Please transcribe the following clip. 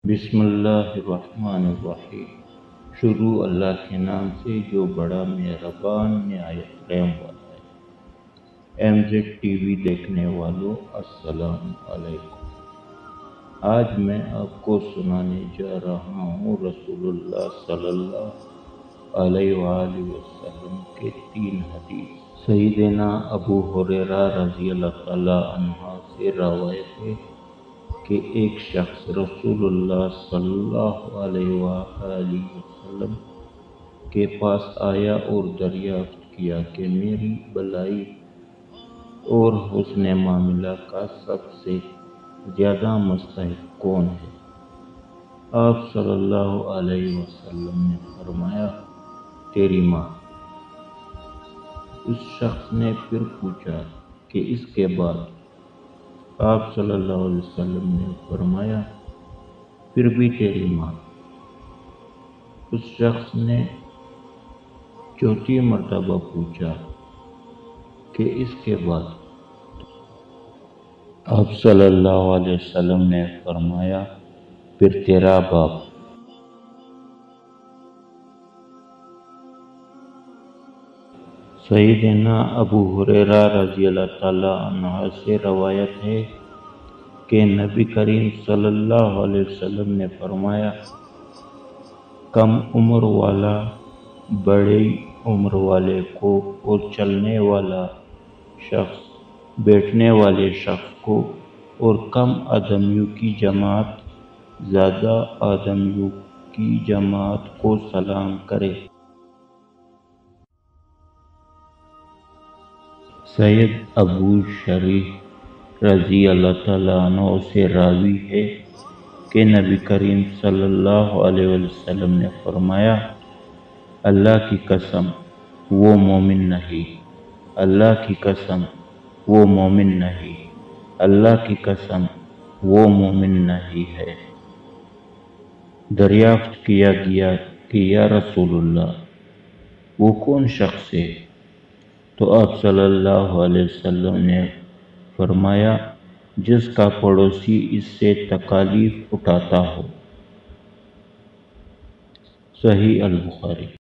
بسم اللہ الرحمن الرحیم۔ شروع اللہ کے نام سے جو بڑا مہربان نہایت رحم والا ہے۔ MZ TV دیکھنے والوں السلام علیکم۔ آج میں آپ کو سنانے جا رہا ہوں رسول اللہ صلی اللہ علیہ وآلہ وسلم کے 3 حدیث۔ سیدنا ابو ہریرہ رضی اللہ تعالیٰ عنہ سے روایت ہے کہ ایک شخص رسول اللہ صلی اللہ علیہ وآلہ وسلم کے پاس آیا اور دریافت کیا کہ میری بھلائی اور حسن معاملہ کا سب سے زیادہ مستحق کون ہے؟ آپ صلی اللہ علیہ وسلم نے فرمایا، تیری ماں۔ اس شخص نے پھر پوچھا کہ اس کے بعد؟ آپ صلی اللہ علیہ وسلم نے فرمایا، پھر بھی تیری ماں۔ اس شخص نے چوتھی مرتبہ پوچھا کہ اس کے بعد؟ آپ صلی اللہ علیہ وسلم نے فرمایا، پھر تیرا باپ۔ سیدنا ابو ہریرہ رضی اللہ تعالیٰ عنہ سے روایت ہے کہ نبی کریم صلی اللہ علیہ وسلم نے فرمایا، کم عمر والا بڑی عمر والے کو اور چلنے والا شخص بیٹھنے والے شخص کو اور کم آدمیوں کی جماعت زیادہ آدمیوں کی جماعت کو سلام کرے۔ سید ابو شریح رضی اللہ تعالیٰ عنہ سے راوی ہے کہ نبی کریم صلی اللہ علیہ وسلم نے فرمایا، اللہ کی قسم وہ مومن نہیں، اللہ کی قسم وہ مومن نہیں، اللہ کی قسم وہ مومن نہیں ہے۔ دریافت کیا گیا کہ یا رسول اللہ، وہ کون شخص ہے؟ تو آپ صلی اللہ علیہ وسلم نے فرمایا، جس کا پڑوسی اس سے تکالیف اٹھاتا ہو۔ صحیح البخاری۔